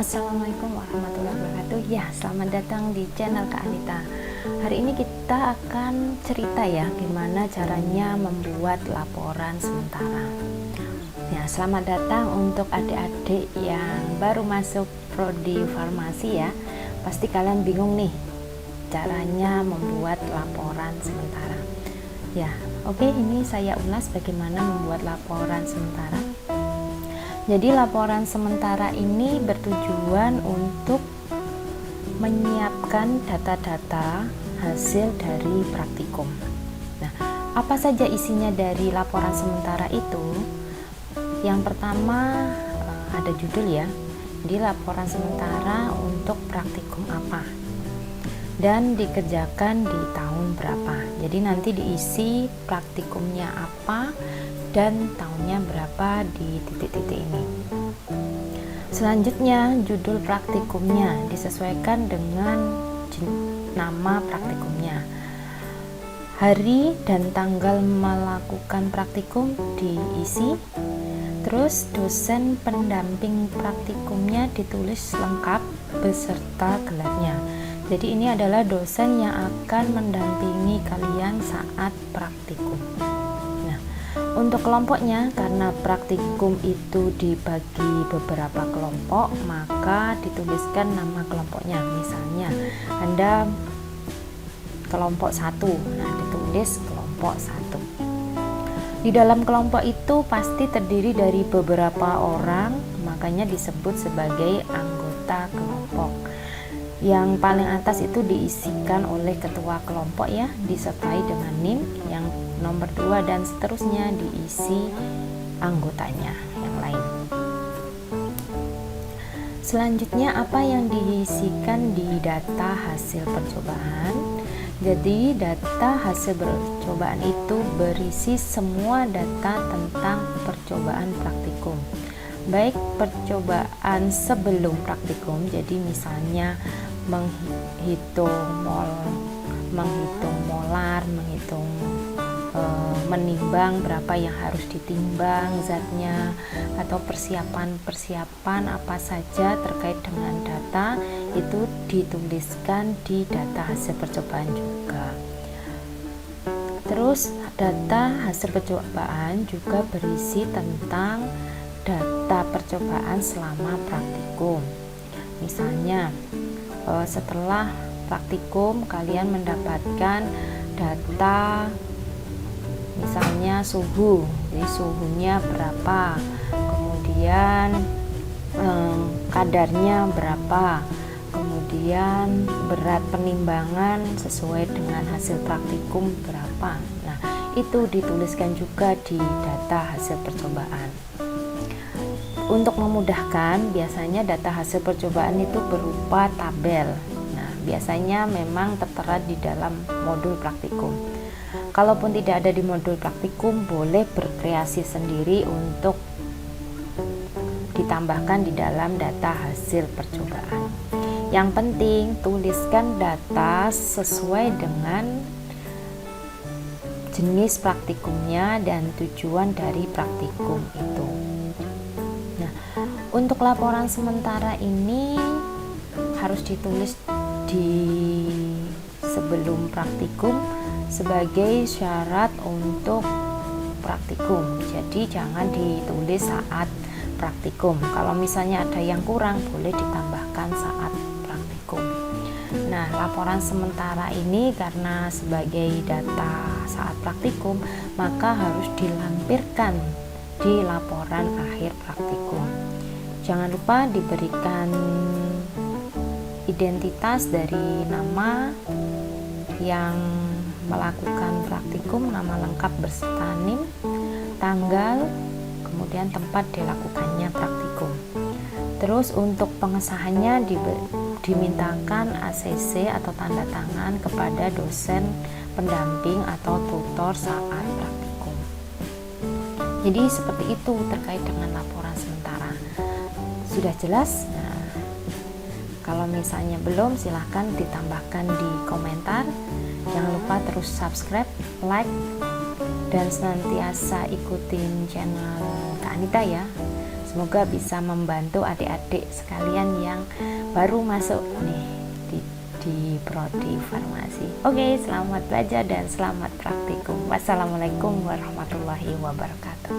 Assalamualaikum warahmatullahi wabarakatuh. Ya, selamat datang di channel Kak Anita. Hari ini kita akan cerita ya gimana caranya membuat laporan sementara. Ya, selamat datang untuk adik-adik yang baru masuk prodi farmasi ya. Pasti kalian bingung nih caranya membuat laporan sementara. Ya, oke, ini saya ulas bagaimana membuat laporan sementara. Jadi laporan sementara ini bertujuan untuk menyiapkan data-data hasil dari praktikum. Nah, apa saja isinya dari laporan sementara itu? Yang pertama ada judul ya. Jadi laporan sementara untuk praktikum apa dan dikerjakan di tahun berapa. Jadi nanti diisi praktikumnya apa dan tahunnya berapa di titik-titik ini. Selanjutnya judul praktikumnya disesuaikan dengan nama praktikumnya. Hari dan tanggal melakukan praktikum diisi. Terus dosen pendamping praktikumnya ditulis lengkap beserta gelarnya. Jadi ini adalah dosen yang akan mendampingi kalian saat praktikum. Untuk kelompoknya, karena praktikum itu dibagi beberapa kelompok, maka dituliskan nama kelompoknya. Misalnya Anda kelompok 1, nah ditulis kelompok 1. Di dalam kelompok itu pasti terdiri dari beberapa orang, makanya disebut sebagai anggota kelompok. Yang paling atas itu diisikan oleh ketua kelompok ya, disertai dengan NIM. Yang nomor 2 dan seterusnya diisi anggotanya yang lain. Selanjutnya apa yang diisikan di data hasil percobaan? Jadi data hasil percobaan itu berisi semua data tentang percobaan praktikum. Baik percobaan sebelum praktikum, jadi misalnya menghitung molar, menimbang berapa yang harus ditimbang zatnya, atau persiapan apa saja terkait dengan data itu dituliskan di data hasil percobaan juga. Terus data hasil percobaan juga berisi tentang data percobaan selama praktikum. Misalnya setelah praktikum kalian mendapatkan data misalnya suhu, jadi suhunya berapa, kemudian kadarnya berapa, kemudian berat penimbangan sesuai dengan hasil praktikum berapa. Nah, itu dituliskan juga di data hasil percobaan. Untuk memudahkan, biasanya data hasil percobaan itu berupa tabel. Nah, biasanya memang tertera di dalam modul praktikum. Kalaupun tidak ada di modul praktikum, boleh berkreasi sendiri untuk ditambahkan di dalam data hasil percobaan. Yang penting, tuliskan data sesuai dengan jenis praktikumnya dan tujuan dari praktikum itu. Nah, untuk laporan sementara ini harus ditulis di sebelum praktikum sebagai syarat untuk praktikum. Jadi jangan ditulis saat praktikum. Kalau misalnya ada yang kurang, boleh ditambahkan saat praktikum. Nah, laporan sementara ini karena sebagai data saat praktikum, maka harus dilampirkan di laporan akhir praktikum. Jangan lupa diberikan identitas dari nama yang melakukan praktikum, nama lengkap beserta NIM, tanggal, kemudian tempat dilakukannya praktikum. Terus untuk pengesahannya dimintakan ACC atau tanda tangan kepada dosen pendamping atau tutor saat praktikum. Jadi seperti itu terkait dengan laporan sementara. Sudah jelas? Nah, kalau misalnya belum, silahkan ditambahkan di komentar. Jangan lupa terus subscribe, like, dan senantiasa ikutin channel Kak Anita ya. Semoga bisa membantu adik-adik sekalian yang baru masuk nih di prodi farmasi. Oke, selamat belajar dan selamat praktikum. Wassalamualaikum warahmatullahi wabarakatuh.